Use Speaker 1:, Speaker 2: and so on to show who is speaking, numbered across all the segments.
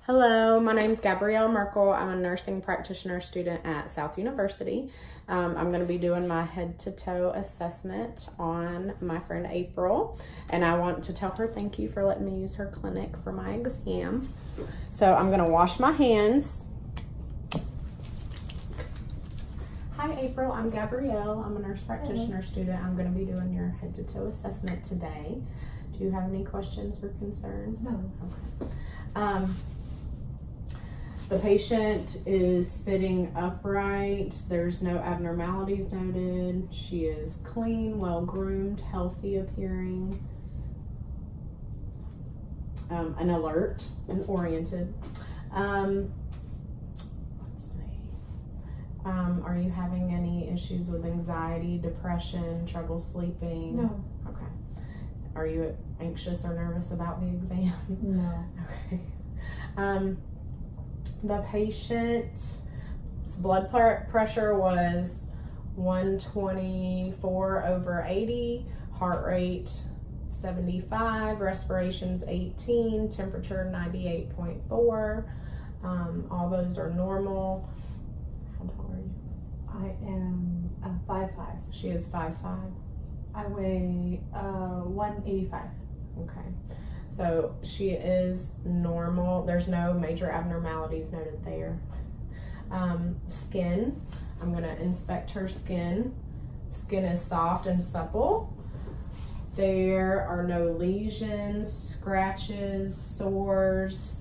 Speaker 1: Hello, my name is Gabrielle Merkel. I'm a nursing practitioner student at South University. I'm going to be doing my head-to-toe assessment on my friend April, and I want to tell her thank you for letting me use her clinic for my exam. So I'm going to wash my hands. Hi April, I'm Gabrielle. I'm a nurse practitioner student. I'm going to be doing your head-to-toe assessment today. Do you have any questions or concerns?
Speaker 2: No.
Speaker 1: Okay. The patient is sitting upright. There's no abnormalities noted. She is clean, well-groomed, healthy appearing, and alert and oriented. Let's see. Are you having any issues with anxiety, depression, trouble sleeping?
Speaker 2: No.
Speaker 1: Okay. Are you anxious or nervous about the exam?
Speaker 2: No.
Speaker 1: Okay. The patient's blood pressure was 124/80, heart rate 75, respirations 18, temperature 98.4. All those are normal. How tall are you?
Speaker 2: I am 5'5".
Speaker 1: She is 5'5".
Speaker 2: I weigh 185.
Speaker 1: Okay. So she is normal. There's no major abnormalities noted there. Skin. I'm going to inspect her skin. Skin is soft and supple. There are no lesions, scratches, sores.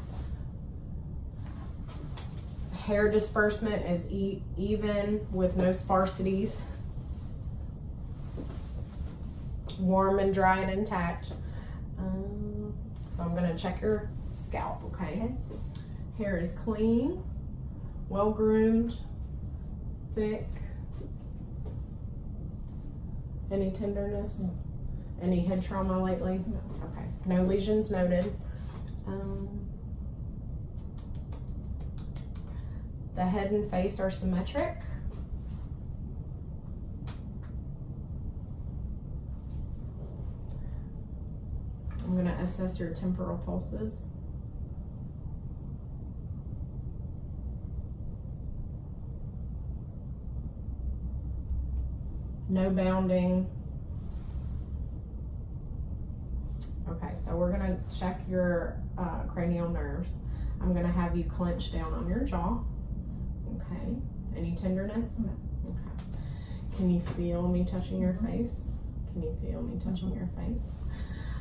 Speaker 1: Hair disbursement is even with no sparsities. Warm and dry and intact. So I'm going to check your scalp, okay? Hair is clean, well-groomed, thick. Any tenderness?
Speaker 2: No.
Speaker 1: Any head trauma lately?
Speaker 2: No.
Speaker 1: Okay. No lesions noted. The head and face are symmetric. I'm going to assess your temporal pulses. No bounding. Okay, so we're going to check your cranial nerves. I'm going to have you clench down on your jaw. Okay. Any tenderness?
Speaker 2: No.
Speaker 1: Okay. Can you feel me touching your face? Can you feel me touching your face?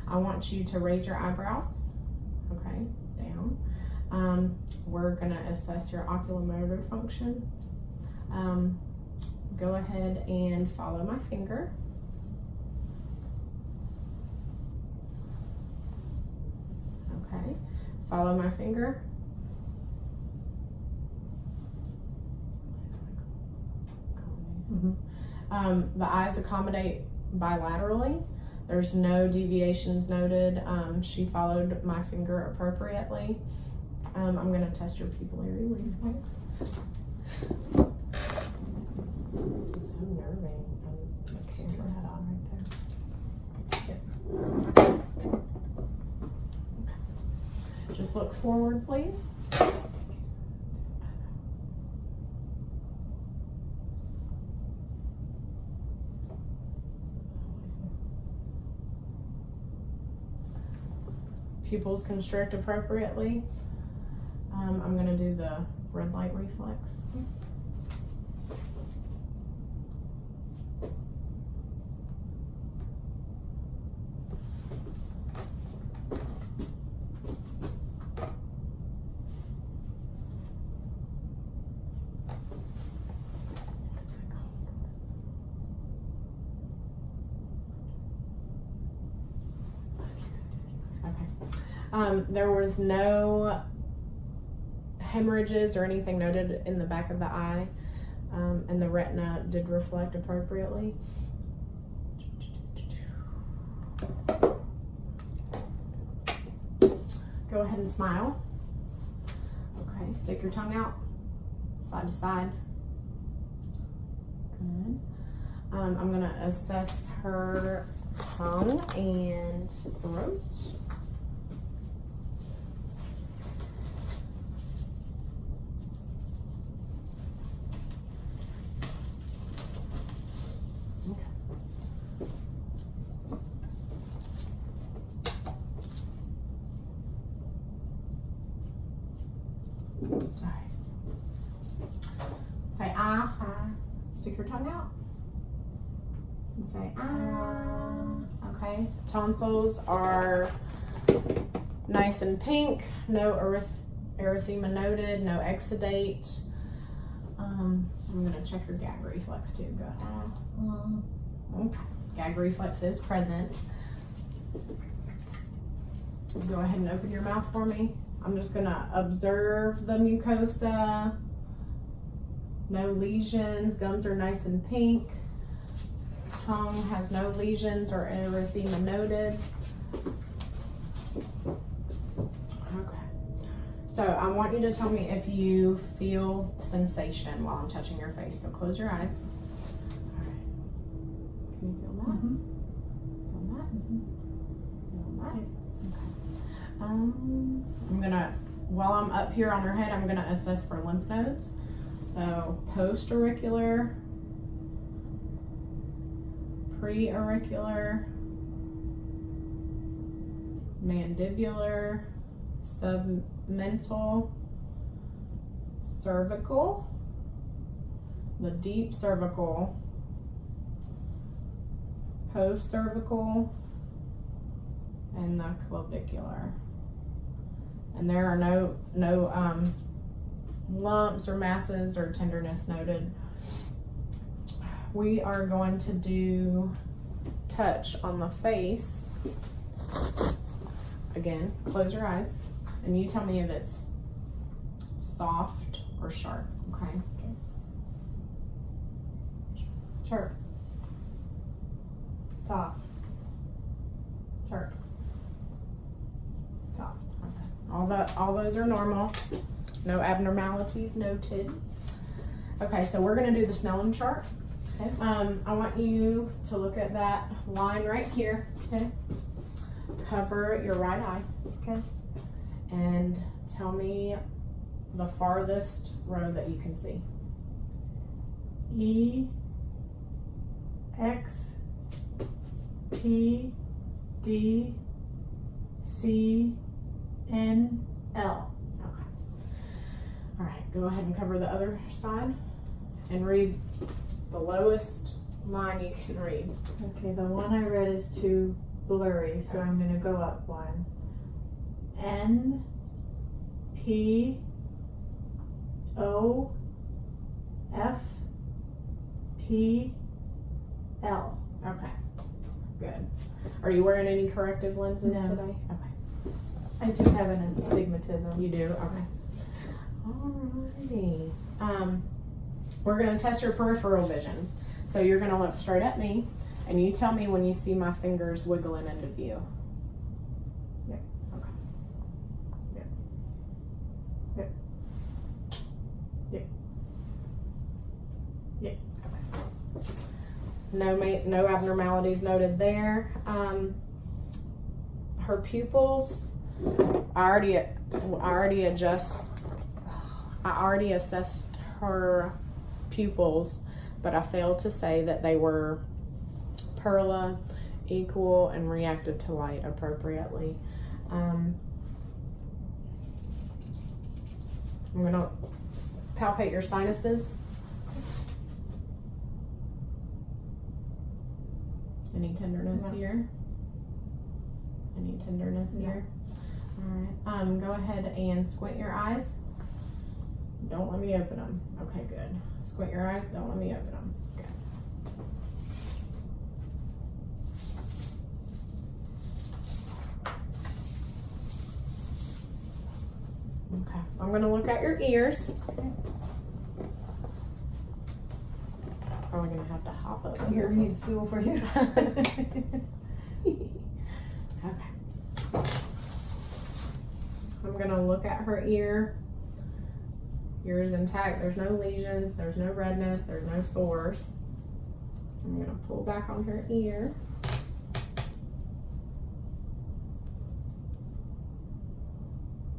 Speaker 1: I want you to raise your eyebrows, okay, down. We're gonna assess your oculomotor function. Go ahead and follow my finger. Okay, follow my finger. The eyes accommodate bilaterally. There's no deviations noted. She followed my finger appropriately. I'm going to test your pupillary reflex. It's so nerving. I can't turn that on right there. Okay. Just look forward, please. Pupils constrict appropriately. I'm going to do the red light reflex. There was no hemorrhages or anything noted in the back of the eye, and the retina did reflect appropriately. Go ahead and smile. Okay, stick your tongue out, side to side. Good. I'm going to assess her tongue and throat. Alright. Say ah. Stick your tongue out. And say ah. Okay. Tonsils are nice and pink. No erythema noted. No exudate. I'm gonna check your gag reflex too. Go ah. Okay. Gag reflex is present. Go ahead and open your mouth for me. I'm just gonna observe the mucosa. No lesions. Gums are nice and pink. Tongue has no lesions or erythema noted. Okay. So I want you to tell me if you feel sensation while I'm touching your face. So close your eyes. All right. Can you feel that?
Speaker 2: Mm-hmm.
Speaker 1: Feel that? Mm-hmm. Feel that? Okay. I'm gonna, while I'm up here on her head, I'm gonna assess for lymph nodes. So post-auricular, pre-auricular, mandibular, submental, cervical, the deep cervical, post-cervical, and the clavicular. And there are no lumps or masses or tenderness noted. We are going to do touch on the face. Again, close your eyes and you tell me if it's soft or sharp, okay?
Speaker 2: Sharp. Soft.
Speaker 1: Sharp. Soft. Okay. All those are normal. No abnormalities noted. Okay, so we're gonna do the Snellen chart.
Speaker 2: Okay.
Speaker 1: I want you to look at that line right here.
Speaker 2: Okay.
Speaker 1: Cover your right eye.
Speaker 2: Okay.
Speaker 1: And tell me the farthest row that you can see.
Speaker 2: E X P D C N L.
Speaker 1: Okay. All right, go ahead and cover the other side and read the lowest line you can read.
Speaker 2: Okay, the one I read is too blurry, so I'm gonna go up one. N P O F P L.
Speaker 1: Okay, good. Are you wearing any corrective lenses
Speaker 2: No.
Speaker 1: today? Okay.
Speaker 2: I do have an astigmatism.
Speaker 1: You do? Okay. Alrighty. We're gonna test your peripheral vision. So you're gonna look straight at me and you tell me when you see my fingers wiggling into view.
Speaker 2: Yep.
Speaker 1: Okay.
Speaker 2: Yep. Yep. Yep. Yep.
Speaker 1: Okay. No abnormalities noted there. Her pupils, I already assessed her pupils, but I failed to say that they were perla, equal, and reactive to light appropriately. I'm gonna palpate your sinuses. Any tenderness
Speaker 2: No.
Speaker 1: here? Any tenderness
Speaker 2: No.
Speaker 1: here? All right. Go ahead and squint your eyes. Don't let me open them. Okay, good. Squint your eyes. Don't let me open them. Good. Okay. I'm going to look at your ears. Probably going to have to hop over
Speaker 2: Here,
Speaker 1: here.
Speaker 2: we need a stool for you.
Speaker 1: Okay. I'm gonna look at her ear. Ear is intact. There's no lesions. There's no redness. There's no sores. I'm gonna pull back on her ear.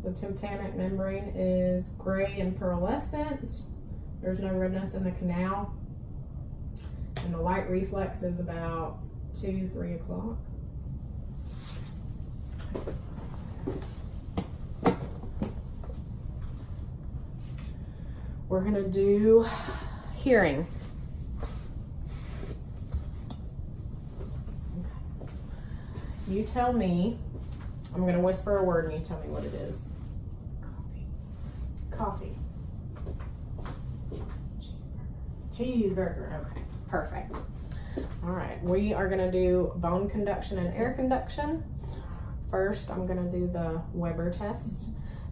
Speaker 1: The tympanic membrane is gray and pearlescent. There's no redness in the canal. And the light reflex is about 2-3 o'clock. We're gonna do hearing. You tell me, I'm gonna whisper a word and you tell me what it is.
Speaker 2: Coffee.
Speaker 1: Cheeseburger. Okay, perfect. All right, we are gonna do bone conduction and air conduction. First, I'm gonna do the Weber test.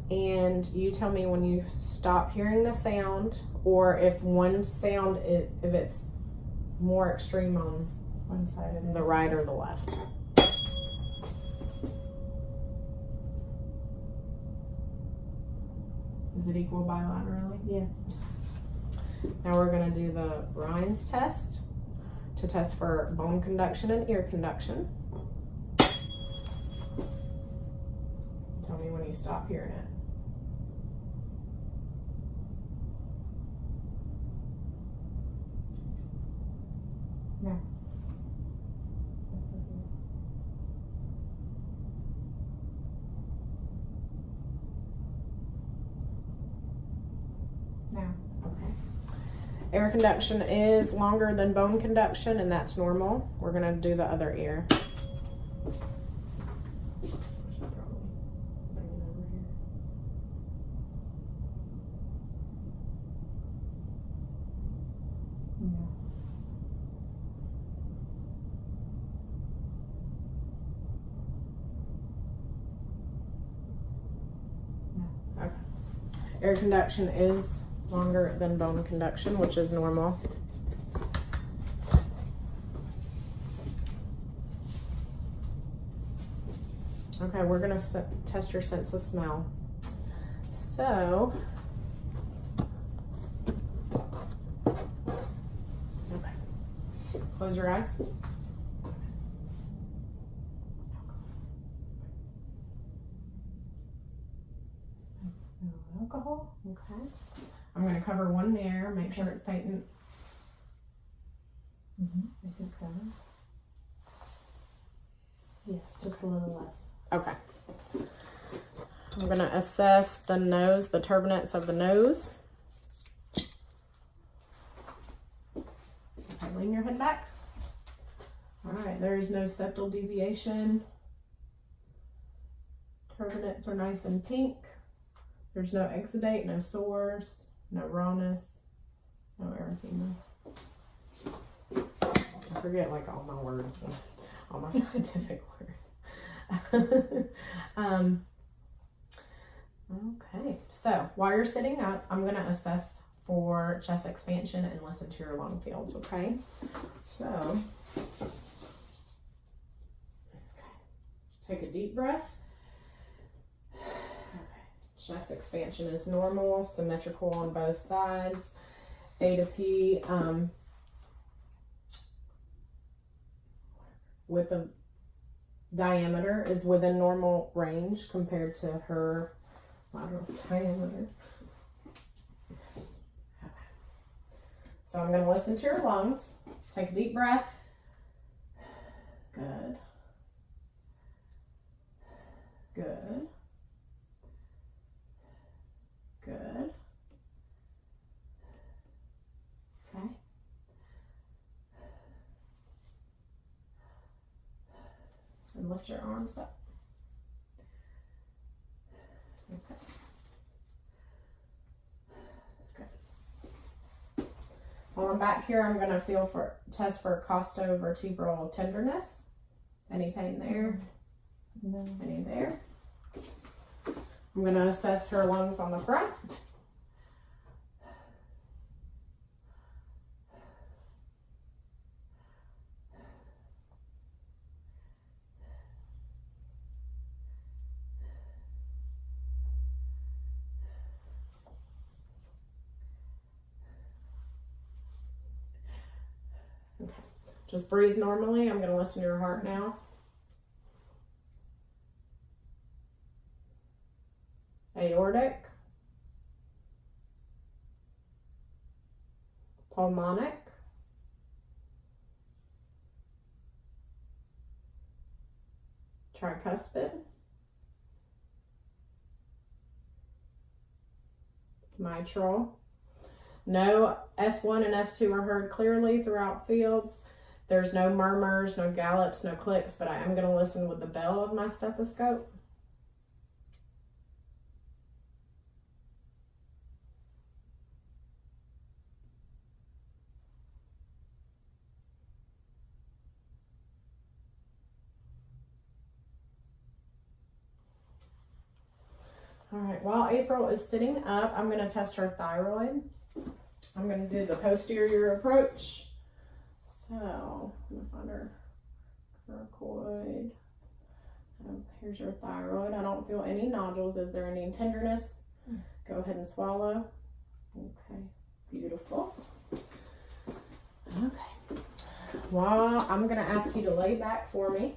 Speaker 1: And you tell me when you stop hearing the sound, or if one sound, if it's more extreme on
Speaker 2: One side of it.
Speaker 1: the right or the left. Is it equal bilaterally?
Speaker 2: Yeah.
Speaker 1: Now we're gonna do the Rhines test to test for bone conduction and ear conduction. Tell me when you stop hearing it.
Speaker 2: No. No.
Speaker 1: Okay. Air conduction is longer than bone conduction, and that's normal. We're gonna do the other ear.
Speaker 2: No.
Speaker 1: Okay. Air conduction is longer than bone conduction, which is normal. Okay, we're gonna test your sense of smell. So, okay, close your eyes.
Speaker 2: I smell alcohol.
Speaker 1: Okay, I'm gonna cover one ear, make sure it's patent.
Speaker 2: If it's going. Yes, just a little less.
Speaker 1: Okay. I'm gonna assess the nose, the turbinates of the nose. Okay, lean your head back. All right, there is no septal deviation. Turbinates are nice and pink. There's no exudate, no sores, no rawness, no erythema. I forget like all my words, all my scientific words. Okay, so while you're sitting up, I'm gonna assess for chest expansion and listen to your lung fields, okay? So, take a deep breath. Okay. Chest expansion is normal, symmetrical on both sides. A to P, with the diameter is within normal range compared to her lateral diameter. So I'm going to listen to your lungs. Take a deep breath. Good. Good. Good. Okay. And lift your arms up. Okay. Good. While I'm back here, I'm gonna test for costovertebral tenderness. Any pain there?
Speaker 2: No.
Speaker 1: Any there? I'm gonna assess her lungs on the front. Okay. Just breathe normally. I'm gonna listen to your heart now. Aortic, pulmonic, tricuspid, mitral, No S1 and S2 are heard clearly throughout fields. There's no murmurs, no gallops, no clicks, but I am going to listen with the bell of my stethoscope. All right, while April is sitting up, I'm going to test her thyroid. I'm going to do the posterior approach. So, I'm going to find her coracoid. Here's your thyroid. I don't feel any nodules. Is there any tenderness? Go ahead and swallow. Okay, beautiful. Okay. Well, I'm going to ask you to lay back for me.